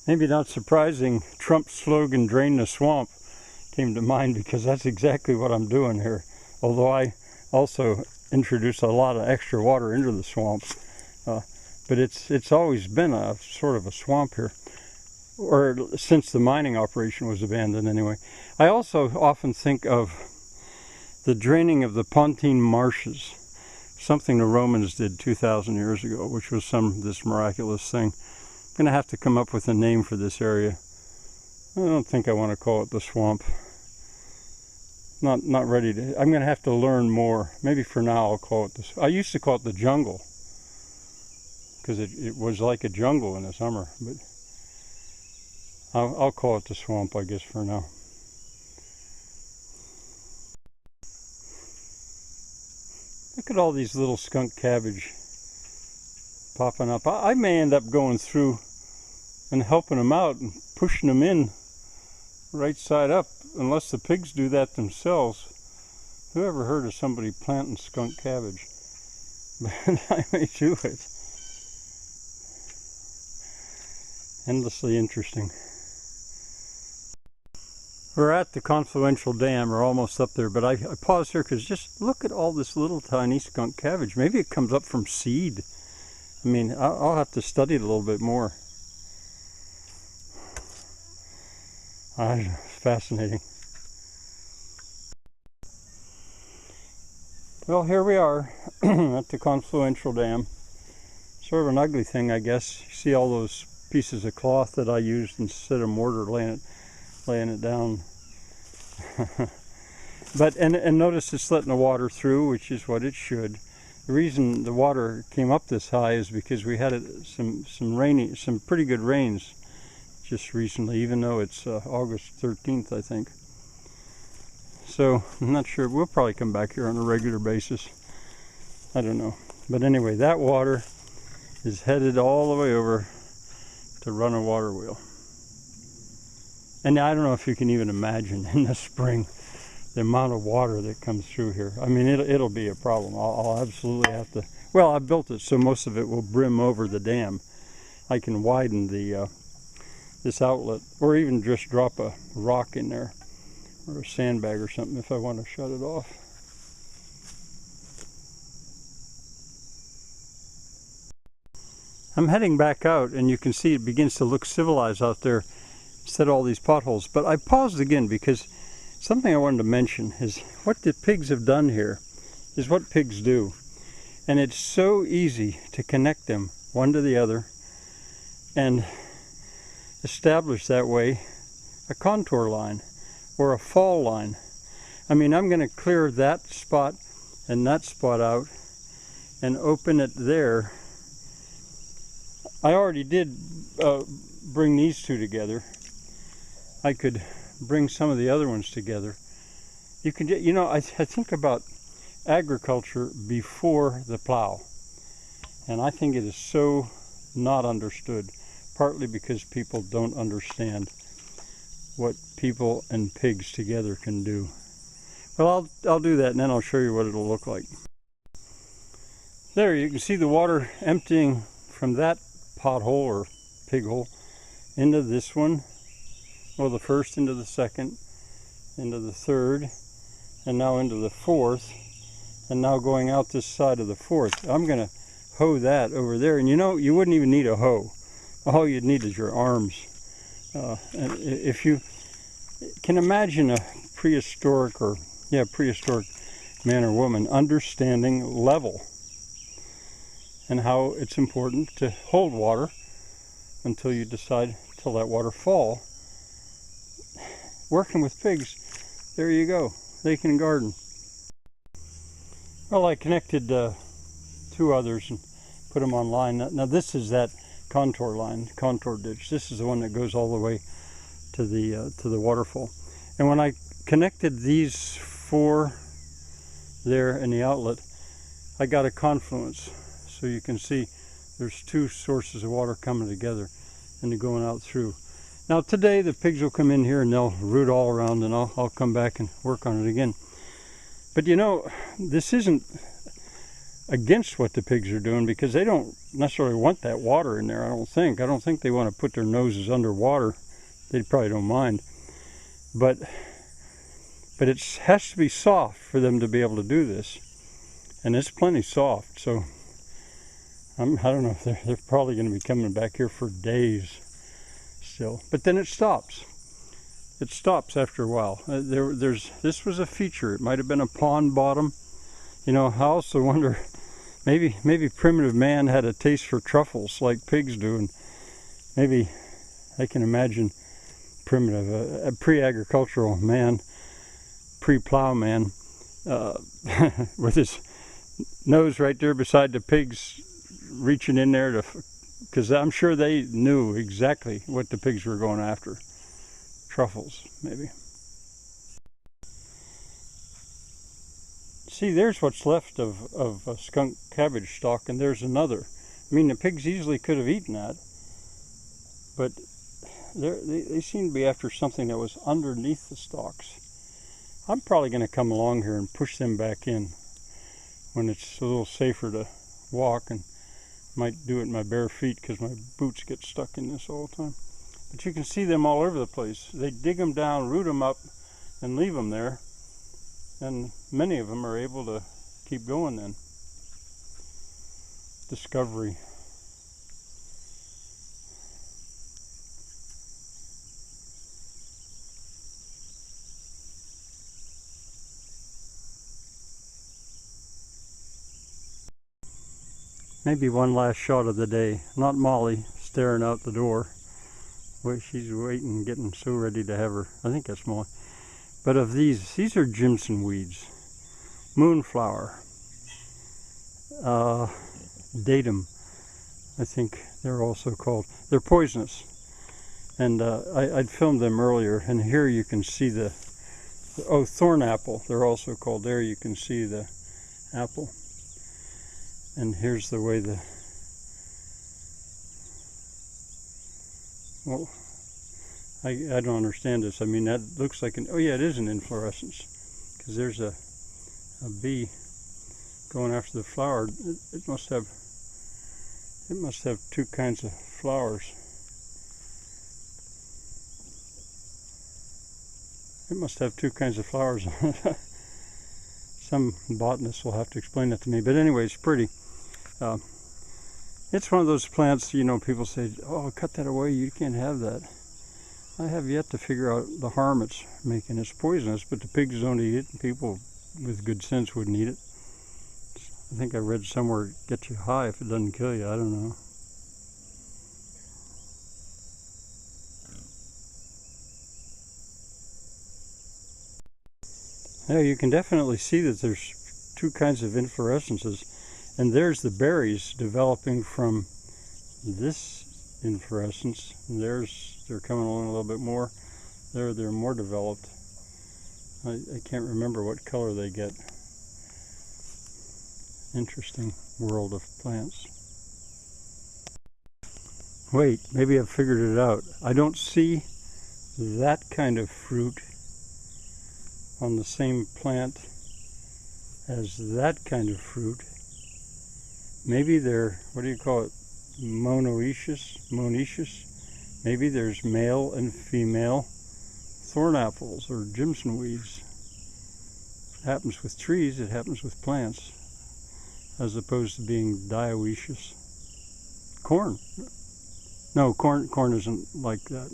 Maybe not surprising, Trump's slogan, "Drain the swamp," came to mind because that's exactly what I'm doing here. Although I also introduce a lot of extra water into the swamps. But it's always been a sort of a swamp here, or since the mining operation was abandoned anyway. I also often think of the draining of the Pontine marshes, something the Romans did 2,000 years ago, which was this miraculous thing. I'm going to have to come up with a name for this area. I don't think I want to call it the swamp. Not ready to. I'm going to have to learn more. Maybe for now I'll call it this. I used to call it the jungle, because it was like a jungle in the summer, but I'll call it the swamp, I guess, for now. Look at all these little skunk cabbage popping up. I may end up going through and helping them out and pushing them in right side up, unless the pigs do that themselves. Who ever heard of somebody planting skunk cabbage? But I may do it. Endlessly interesting. We're at the Confluential Dam. We're almost up there, but I pause here because just look at all this little tiny skunk cabbage. Maybe it comes up from seed. I mean, I'll have to study it a little bit more. Fascinating. Well, here we are at the Confluential Dam. Sort of an ugly thing, I guess. You see all those pieces of cloth that I used instead of mortar laying it down. But and notice it's letting the water through, which is what it should. The reason the water came up this high is because we had some pretty good rains just recently, even though it's August 13th, I think. So I'm not sure. We'll probably come back here on a regular basis. I don't know. But anyway, that water is headed all the way over to run a water wheel. And I don't know if you can even imagine in the spring the amount of water that comes through here. I mean, it'll be a problem. I'll absolutely have to. Well, I built it so most of it will brim over the dam. I can widen this outlet, or even just drop a rock in there, or a sandbag or something if I want to shut it off. I'm heading back out, and you can see it begins to look civilized out there instead of all these potholes. But I paused again because something I wanted to mention is what the pigs have done here is what pigs do. And it's so easy to connect them one to the other and establish that way a contour line or a fall line. I mean, I'm going to clear that spot and that spot out and open it there. I already did bring these two together. I could bring some of the other ones together. You can, you know, I think about agriculture before the plow, and I think it is so not understood, partly because people don't understand what people and pigs together can do. Well, I'll do that, and then I'll show you what it'll look like. There, you can see the water emptying from that pothole or pig hole into this one. Well, the first into the second, into the third, and now into the fourth, and now going out this side of the fourth. I'm going to hoe that over there, and you know, you wouldn't even need a hoe. All you'd need is your arms. And if you can imagine a prehistoric man or woman understanding level and how it's important to hold water until you decide to let water fall. Working with pigs, there you go. They can garden. Well, I connected two others and put them online. Now this is that contour line, contour ditch. This is the one that goes all the way to the waterfall. And when I connected these four there in the outlet, I got a confluence. So you can see there's two sources of water coming together and they're going out through. Now today the pigs will come in here and they'll root all around, and I'll come back and work on it again. But you know, this isn't against what the pigs are doing, because they don't necessarily want that water in there. I don't think they want to put their noses underwater. They probably don't mind, but it has to be soft for them to be able to do this, and it's plenty soft. So I don't know if they're probably going to be coming back here for days still. But then it stops. It stops after a while. This was a feature. It might have been a pond bottom. You know, I also wonder, maybe primitive man had a taste for truffles like pigs do, and maybe I can imagine primitive, a pre-agricultural man, pre-plow man, with his nose right there beside the pigs, reaching in there because I'm sure they knew exactly what the pigs were going after. Truffles, maybe. See, there's what's left of a skunk cabbage stalk, and there's another. I mean, the pigs easily could have eaten that, but they seem to be after something that was underneath the stalks. I'm probably going to come along here and push them back in when it's a little safer to walk, and might do it in my bare feet because my boots get stuck in this all the time. But you can see them all over the place. They dig them down, root them up, and leave them there. And many of them are able to keep going then. Discovery. Maybe one last shot of the day. Not Molly staring out the door. Wait, she's waiting, getting so ready to have her. I think that's Molly. But of these are Jimson weeds. Moonflower. Datum, I think they're also called. They're poisonous. And I'd filmed them earlier, and here you can see thorn apple, they're also called. There you can see the apple. And here's the way well, I don't understand this. I mean, that looks like oh yeah, it is an inflorescence, because there's a bee going after the flower. It must have two kinds of flowers. It must have two kinds of flowers. Some botanist will have to explain that to me. But anyway, it's pretty. It's one of those plants, you know, people say, oh, cut that away, you can't have that. I have yet to figure out the harm it's making. It's poisonous, but the pigs don't eat it, and people with good sense wouldn't eat it. I think I read somewhere it gets you high if it doesn't kill you. I don't know. Yeah, you can definitely see that there's two kinds of inflorescences, and there's the berries developing from this inflorescence. And they're coming along a little bit more. They're more developed. I can't remember what color they get. Interesting world of plants. Wait, maybe I've figured it out. I don't see that kind of fruit on the same plant as that kind of fruit. Maybe they're, what do you call it, monoecious? Maybe there's male and female thorn apples or Jimson weeds. It happens with trees, it happens with plants, as opposed to being dioecious. Corn. No, corn isn't like that.